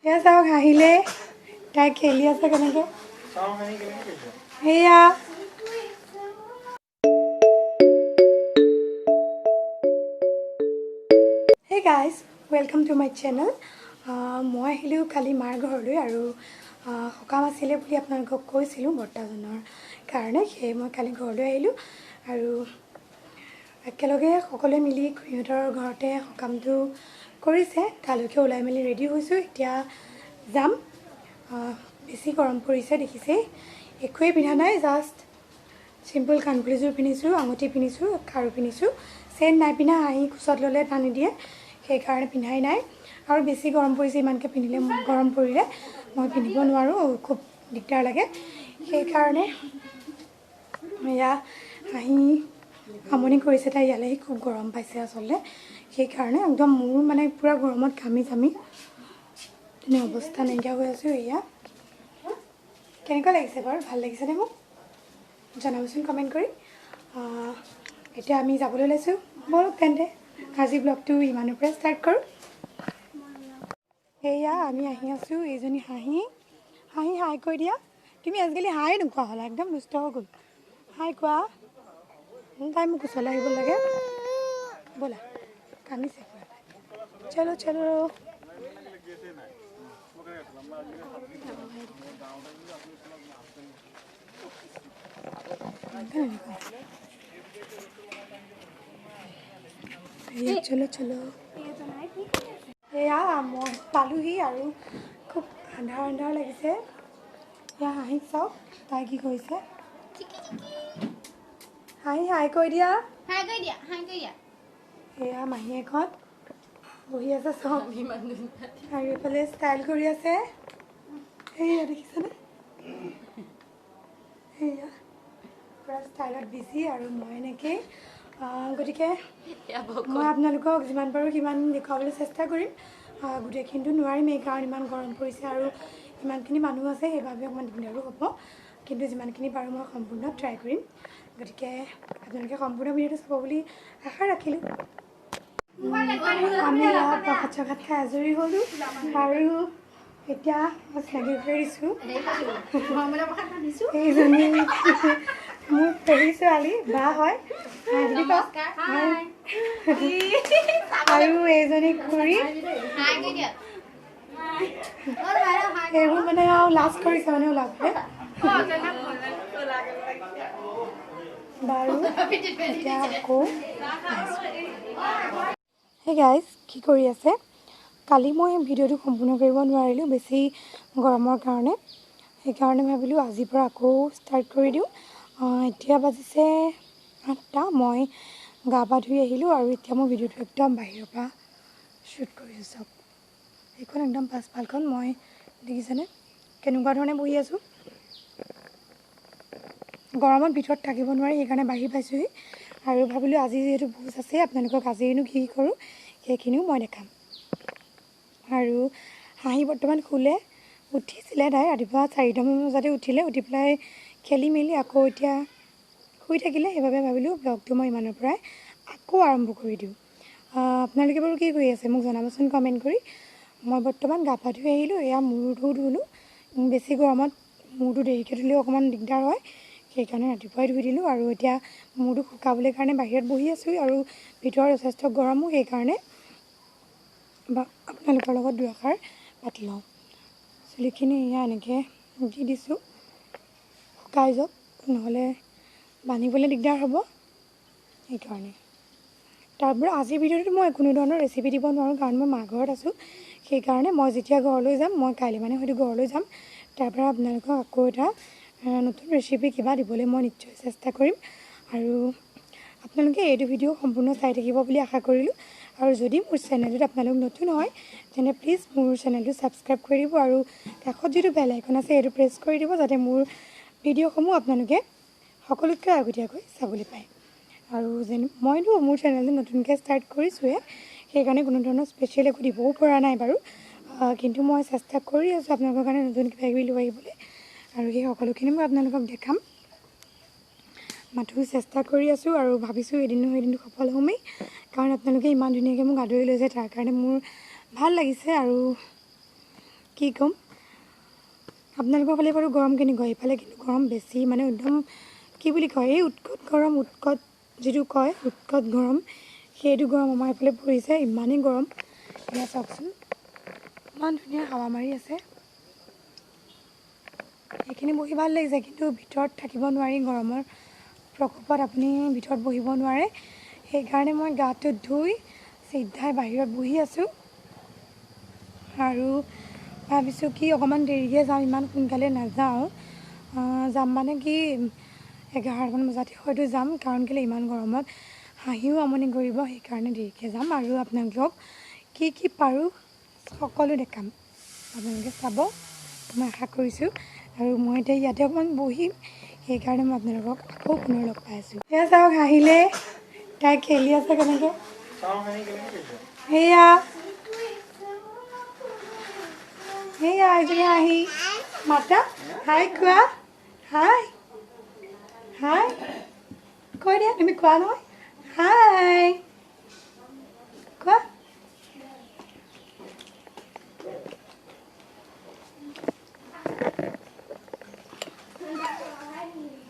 এয়া চাওক হাঁহিলে তাই খেলি আছে কেনেকৈ সেয়া Hey guys, welcome to my channel. মই আহিলোঁ কালি মাৰ ঘৰলৈ আৰু সকাম আছিলে বুলি আপোনালোকক কৈছিলোঁ বৰ্তাজনৰ কাৰণে সেয়ে মই কালি ঘৰলৈ আহিলোঁ আৰু একেলগে সকলোৱে মিলি খুৰীহঁতৰ ঘৰতে সকামটো কৰিছে তালৈকে ওলাই মেলি ৰেডি হৈছোঁ এতিয়া যাম বেছি গৰম পৰিছে দেখিছেই একোৱেই পিন্ধা নাই জাষ্ট চিম্পল কাণফুলিযোৰ পিন্ধিছোঁ আঙুঠি পিন্ধিছোঁ খাৰু পিন্ধিছোঁ চেন নাই পিন্ধা হাঁহি কোচত ল'লে টানি দিয়ে সেইকাৰণে পিন্ধাই নাই আৰু বেছি গৰম পৰিছে ইমানকৈ পিন্ধিলে গৰম পৰিলে মই পিন্ধিব নোৱাৰোঁ খুব দিগদাৰ লাগে সেইকাৰণে এয়া হাঁহি আমনি কৰিছে তাই ইয়ালৈ খুব গৰম পাইছে আচলতে সেইকাৰণে একদম মোৰ মানে পূৰা গৰমত ঘামি জামি তেনে অৱস্থা নাইকিয়া হৈ আছোঁ এয়া কেনেকুৱা লাগিছে বাৰু ভাল লাগিছেনে মোক জনাবচোন কমেণ্ট কৰি এতিয়া আমি যাবলৈ লৈছোঁ ব'লক তেন্তে আজি ব্লগটো ইমানৰ পৰা ষ্টাৰ্ট কৰোঁ এয়া আমি আহি আছোঁ এইজনী হাঁহি হাঁহি হাই কৈ দিয়া তুমি আজিকালি হাই নোকোৱা হ'লা একদম দুষ্ট হৈ গ'ল হাই কোৱা তাই মোক ওচৰলৈ আহিব লাগে ব'লা কান্দিছে চলো চলো চলো চলো এয়া মই পালোহি আৰু খুব আন্ধাৰ আন্ধাৰ লাগিছে এয়া হাঁহি চাওক তাই কি কৰিছে হাঁহি হাই কৈ দিয়া এয়া মাহীয়েকহঁত বহি আছে চব আৰু এইফালে ষ্টাইল কৰি আছে সেয়া দেখিছেনে সেয়া পূৰা ষ্টাইলত বিজি আৰু মই এনেকেই গতিকে মই আপোনালোকক যিমান পাৰোঁ সিমান দেখুৱাবলৈ চেষ্টা কৰিম গোটেইখিনিতো নোৱাৰিম কাৰণ ইমান গৰম পৰিছে আৰু ইমানখিনি মানুহ আছে সেইবাবে অকণমান দিগদাৰো হ'ব কিন্তু যিমানখিনি পাৰোঁ মই সম্পূৰ্ণ ট্ৰাই কৰিম গতিকে আপোনালোকে সম্পূৰ্ণ ভিডিঅ'টো চাব বুলি আশা ৰাখিলোঁ আমি ইয়াত প্ৰসাদ চসাদ খাই আজৰি হ'লোঁ আৰু এতিয়া মই চিনাকি কৰি দিছোঁ এইজনী মোৰ পেহী ছোৱালী বা হয় আৰু এইজনী খুৰী এইবোৰ মানে আৰু লাজ কৰিছে মানে ওলাবলৈ বাৰু এতিয়া আকৌ হে গাইজ কি কৰি আছে কালি মই ভিডিঅ'টো সম্পূৰ্ণ কৰিব নোৱাৰিলোঁ বেছি গৰমৰ কাৰণে সেইকাৰণে ভাবিলোঁ আজিৰ পৰা আকৌ ষ্টাৰ্ট কৰি দিওঁ এতিয়া বাজিছে 8টা মই গা পা ধুই আহিলোঁ আৰু এতিয়া মই ভিডিঅ'টো একদম বাহিৰৰ পৰা শ্বুট কৰিছোঁ চাওক এইখন একদম পাছফালখন মই দেখিছেনে কেনেকুৱা ধৰণে বহি আছোঁ গৰমত ভিতৰত থাকিব নোৱাৰি সেইকাৰণে বাহিৰ পাইছোঁহি আৰু ভাবিলোঁ আজি যিহেতু ভোজ আছে আপোনালোকক আজিনো কি কৰোঁ সেইখিনিও মই দেখাম আৰু হাঁহি বৰ্তমান শুলে উঠিছিলে তাই ৰাতিপুৱা 4টামান বজাতে উঠিলে উঠি পেলাই খেলি মেলি আকৌ এতিয়া শুই থাকিলে সেইবাবে ভাবিলোঁ ব্লগটো মই ইমানৰ পৰাই আকৌ আৰম্ভ কৰি দিওঁ আপোনালোকে বাৰু কি কৰি আছে মোক জনাবচোন কমেণ্ট কৰি মই বৰ্তমান গা পা ধুই আহিলোঁ এয়া মূৰটো ধুলোঁ বেছি গৰমত মূৰটো দেৰিকৈ ধুলেও অকণমান দিগদাৰ হয় সেইকাৰণে ৰাতিপুৱাই ধুই দিলোঁ আৰু এতিয়া মূৰটো শুকাবলৈ কাৰণে বাহিৰত বহি আছোঁ আৰু ভিতৰত যথেষ্ট গৰমো সেইকাৰণে বা আপোনালোকৰ লগত দুআষাৰ পাতি লওঁ চুলিখিনি এয়া এনেকৈ দি দিছোঁ শুকাই যাওক নহ'লে বান্ধিবলৈ দিগদাৰ হ'ব সেইকাৰণে তাৰপৰা আজিৰ ভিডিঅ'টোত মই কোনো ধৰণৰ ৰেচিপি দিব নোৱাৰোঁ কাৰণ মই মা ঘৰত আছোঁ সেইকাৰণে মই যেতিয়া ঘৰলৈ যাম মই কাইলৈ মানে হয়তো ঘৰলৈ যাম তাৰপৰা আপোনালোকক আকৌ এটা নতুন ৰেচিপি কিবা দিবলৈ মই নিশ্চয় চেষ্টা কৰিম আৰু আপোনালোকে এইটো ভিডিঅ' সম্পূৰ্ণ চাই থাকিব বুলি আশা কৰিলোঁ আৰু যদি মোৰ চেনেলটোত আপোনালোক নতুন হয় তেনে প্লিজ মোৰ চেনেলটো ছাবস্ক্ৰাইব কৰি দিব আৰু কাষত যিটো বেল আইকন আছে সেইটো প্ৰেছ কৰি দিব যাতে মোৰ ভিডিঅ'সমূহ আপোনালোকে সকলোতকৈ আগতীয়াকৈ চাবলৈ পায় আৰু যেন মইতো মোৰ চেনেলটো নতুনকৈ ষ্টাৰ্ট কৰিছোঁহে সেইকাৰণে কোনো ধৰণৰ স্পেচিয়েল একো দিবও পৰা নাই বাৰু কিন্তু মই চেষ্টা কৰি আছোঁ আপোনালোকৰ কাৰণে নতুন কিবা কিবি লৈ আহিবলৈ আৰু সেই সকলোখিনি মই আপোনালোকক দেখাম মাথো চেষ্টা কৰি আছোঁ আৰু ভাবিছোঁ এদিন নহয় এদিনটো সফল হ'মেই কাৰণ আপোনালোকে ইমান ধুনীয়াকৈ মোক আদৰি লৈছে তাৰ কাৰণে মোৰ ভাল লাগিছে আৰু কি ক'ম আপোনালোকৰ ফালে বাৰু গৰম কেনেকুৱা এইফালে কিন্তু গৰম বেছি মানে একদম কি বুলি কয় এই উৎকট গৰম উৎকট যিটো কয় উৎকট গৰম সেইটো গৰম আমাৰ এইফালে পৰিছে ইমানেই গৰম এয়া চাওকচোন ইমান ধুনীয়া হাৱা মাৰি আছে এইখিনি বহি ভাল লাগিছে কিন্তু ভিতৰত থাকিব নোৱাৰি গৰমৰ প্ৰকোপত আপুনি ভিতৰত বহিব নোৱাৰে সেইকাৰণে মই গাটো ধুই চিধাই বাহিৰত বহি আছোঁ আৰু ভাবিছোঁ কি অকণমান দেৰিকৈ যাম ইমান সোনকালে নাযাওঁ যাম মানে কি 11মান বজাতে হয়তো যাম কাৰণ কেলৈ ইমান গৰমত হাঁহিও আমনি কৰিব সেইকাৰণে দেৰিকৈ যাম আৰু আপোনালোকক কি কি পাৰোঁ সকলো দেখাম আপোনালোকে চাব মই আশা কৰিছোঁ আৰু মই এতিয়া ইয়াতে অকণমান বহিম সেইকাৰণে মই আপোনালোকক আকৌ পুনৰ লগ পাই আছোঁ এয়া চাওক হাঁহিলে তাই খেলি আছে কেনেকৈ সেয়া সেয়া এজনী হাঁহি মাতা হাই কোৱা হাই হাই কৈ দিয়া তুমি কোৱা নহয় হাই কোৱা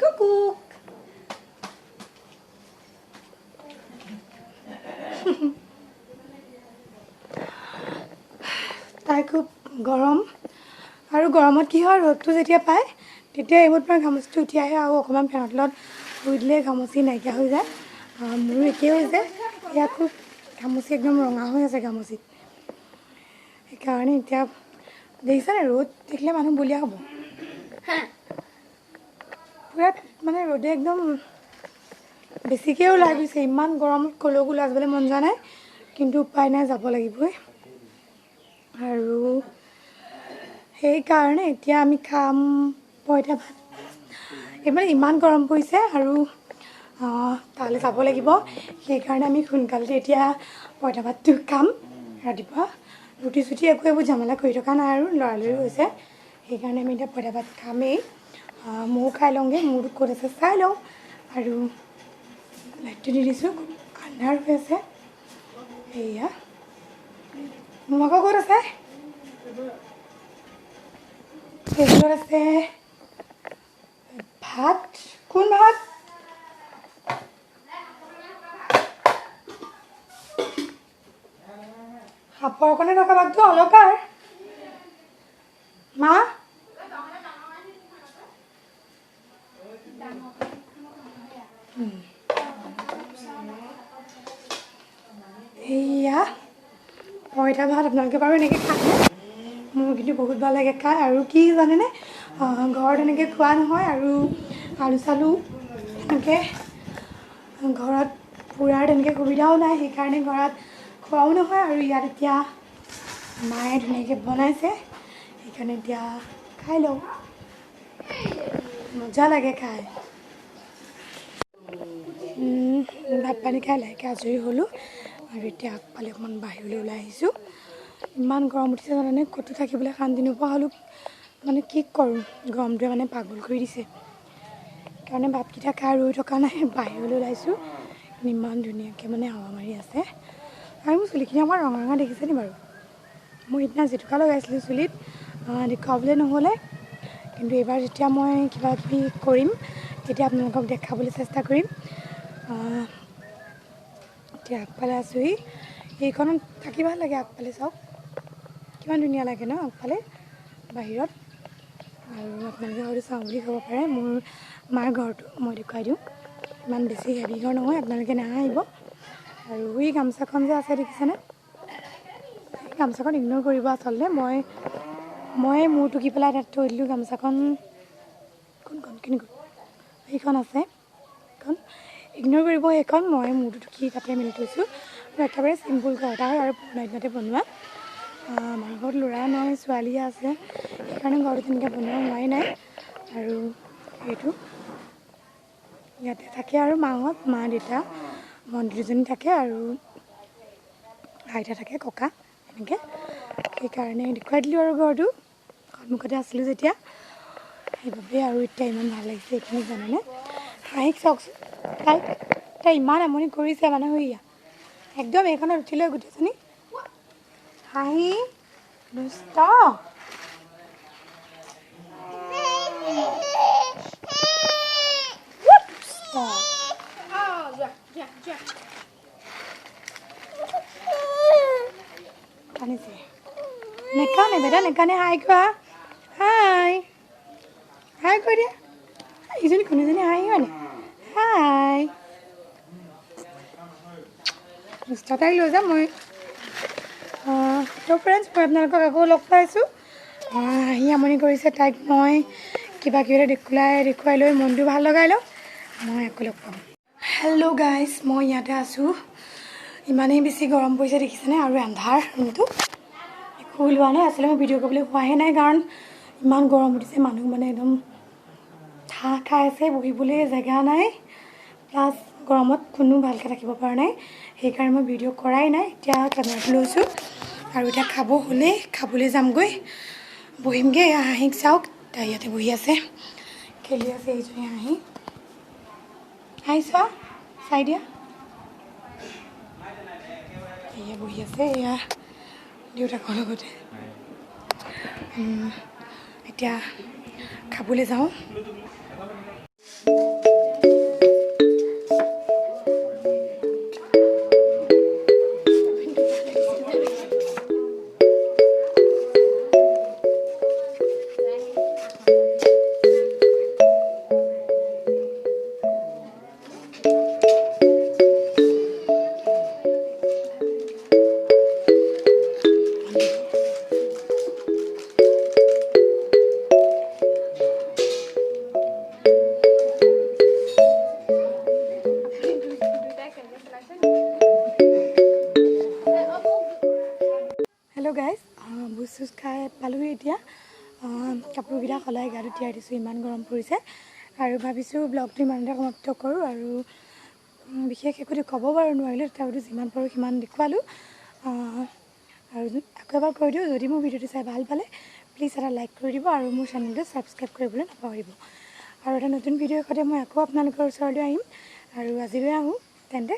কুকুক তাই খুব গৰম আৰু গৰমত কি হয় ৰ'দটো যেতিয়া পায় তেতিয়া এইবোৰ পৰা ঘামচিটো উঠি আহে আৰু অকণমান ফেনৰ তলত শুই দিলে ঘামচি নাইকিয়া হৈ যায় মোৰো একেই হৈছে এয়া খুব ঘামচি একদম ৰঙা হৈ আছে ঘামচিত সেইকাৰণে এতিয়া দেখিছেনে ৰ'দ দেখিলে মানুহ বলিয়া হ'ব পূৰা মানে ৰ'দে একদম বেছিকৈ ওলাই গৈছে ইমান গৰমত ক'লৈকো ওলাই যাবলৈ মন যোৱা নাই কিন্তু উপায় নাই যাব লাগিবই আৰু সেইকাৰণে এতিয়া আমি খাম পইতা ভাত এইবাৰ ইমান গৰম পৰিছে আৰু তালৈ যাব লাগিব সেইকাৰণে আমি সোনকালে এতিয়া পইতা ভাতটো খাম ৰাতিপুৱা ৰুটি চুটি একো এইবোৰ ঝামেলা কৰি থকা নাই আৰু লৰালৰি হৈছে সেইকাৰণে আমি এতিয়া পইতা ভাত খামেই ময়ো খাই লওঁগৈ মোৰতো ক'ত আছে চাই লওঁ আৰু লাইটটো দি দিছোঁ আন্ধাৰ হৈ আছে এয়া মোৰ আকৌ ক'ত আছে টেবুলত আছে ভাত কোন ভাত সাপৰ কাৰণে থকা ভাতটো অলকাৰ মা এয়া পইতা ভাত আপোনালোকে বাৰু এনেকৈ খায় মোৰ কিন্তু বহুত ভাল লাগে খাই আৰু কি জানেনে ঘৰত এনেকৈ খোৱা নহয় আৰু আলু চালু এনেকৈ ঘৰত পুৰাৰ তেনেকৈ সুবিধাও নাই সেইকাৰণে ঘৰত খোৱাও নহয় আৰু ইয়াত এতিয়া মায়ে ধুনীয়াকৈ বনাইছে সেইকাৰণে এতিয়া খাই লওঁ মজা লাগে খাই ভাত পানী খাই লাহেকৈ আজৰি হ'লোঁ আৰু এতিয়া আগফালে অকণমান বাহিৰলৈ ওলাই আহিছোঁ ইমান গৰম উঠিছে জানেনে ক'তো থাকিবলৈ শান্তি নোপোৱা হ'লোঁ মানে কি কৰোঁ গৰমটোৱে মানে পাগল কৰি দিছে সেইকাৰণে ভাতকেইটা খাই ৰৈ থকা নাই বাহিৰলৈ ওলাইছোঁ ইমান ধুনীয়াকৈ মানে হাৱা মাৰি আছে আৰু মোৰ চুলিখিনি অকণমান ৰঙা ৰঙা দেখিছে নি বাৰু মই সিদিনা জেতুকা লগাইছিলোঁ চুলিত দেখুৱাবলৈ নহ'লে কিন্তু এইবাৰ যেতিয়া মই কিবা কিবি কৰিম তেতিয়া আপোনালোকক দেখাবলৈ চেষ্টা কৰিম এতিয়া আগফালে আছোঁহি এইখনত থাকি ভাল লাগে আগফালে চাওক কিমান ধুনীয়া লাগে ন আগফালে বাহিৰত আৰু আপোনালোকে হয়তো চাওঁ বুলি ক'ব পাৰে মোৰ মাৰ ঘৰটো মই দেখুৱাই দিওঁ ইমান বেছি হেভি ঘৰ নহয় আপোনালোকে নাহাঁহিব আৰু এই গামোচাখন যে আছে দেখিছেনে এই গামোচাখন ইগন'ৰ কৰিব আচলতে মই মূৰ টুকি পেলাই তাত থৈ দিলোঁ গামোচাখন কোনখন সেইখন আছে সেইখন ইগন'ৰ কৰিব সেইখন মই মূৰটো টুকি তাতে মেলি থৈছোঁ আৰু একেবাৰে চিম্পুল ঘৰ এটা হয় আৰু পুৰণা দিনতে বনোৱা আমাৰ ঘৰত ল'ৰা নাই ছোৱালীয়ে আছে সেইকাৰণে ঘৰটো তেনেকৈ বনোৱা হোৱাই নাই আৰু এইটো ইয়াতে থাকে আৰু মাহঁত মা দেউতা ভণ্টি দুজনী থাকে আৰু আইতা থাকে ককা এনেকৈ সেইকাৰণে দেখুৱাই দিলোঁ আৰু ঘৰটো সন্মুখতে আছিলোঁ যেতিয়া সেইবাবে আৰু এতিয়া ইমান ভাল লাগিছে এইখিনি জানেনে হাঁহিক চাওকচোন তাই ইমান আমনি কৰিছে মানে হৈয়া একদম এইখনত উঠি লৈ গোটেইজনী হাঁহি দুষ্ট নেকানে বেটা নেকানে হাই কোৱা হাই হাই কৈ দিয়া ইজনী কোনোজনী হাই মানে হাই তাইক লৈ যাম মই তো ফ্ৰেণ্ডছ মই আপোনালোকক আকৌ লগ পাইছোঁ আহি আমনি কৰিছে তাইক মই কিবা কিবি দেখুৱাই লৈ মনটো ভাল লগাই লওঁ মই আকৌ লগ পাম হেল্ল' গাইজ মই ইয়াতে আছোঁ ইমানেই বেছি গৰম পৰিছে দেখিছেনে আৰু আন্ধাৰ ৰুমটো একো ওলোৱা নাই আচলতে মই ভিডিঅ' কৰিবলৈ হোৱাহে নাই কাৰণ ইমান গৰম উঠিছে মানুহ মানে একদম ঠাহ খাই আছে বহিবলৈ জেগা নাই প্লাছ গৰমত কোনো ভালকৈ থাকিব পৰা নাই সেইকাৰণে মই ভিডিঅ' কৰাই নাই এতিয়া কেমেৰাটো লৈছোঁ আৰু এতিয়া খাব হ'লেই খাবলৈ যামগৈ বহিমগৈ হাঁহিক চাওক তাই ইয়াতে বহি আছে খেলি আছে এইজনী হাঁহি হাঁহি চোৱা চাই দিয়া এয়া বহি আছে এয়া দেউতাকৰ লগতে এতিয়া খাবলৈ যাওঁ হেল্ল' গাইজ ভোজ চোজ খাই পালোহি এতিয়া কাপোৰকেইটা সলাই গাটো তিয়াই দিছোঁ ইমান গৰম পৰিছে আৰু ভাবিছোঁ ব্লগটো ইমানতে সমাপ্ত কৰোঁ আৰু বিশেষ একো ক'ব বাৰু নোৱাৰিলোঁ তথাপিতো যিমান পাৰোঁ সিমান দেখুৱালোঁ আৰু আকৌ এবাৰ কৈ দিওঁ যদি মোৰ ভিডিঅ'টো চাই ভাল পালে প্লিজ এটা লাইক কৰি দিব আৰু মোৰ চেনেলটো ছাবস্ক্ৰাইব কৰিবলৈ নাপাহৰিব আৰু এটা নতুন ভিডিঅ'ৰ সৈতে মই আকৌ আপোনালোকৰ ওচৰলৈ আহিম আৰু আজিলৈ আহোঁ তেন্তে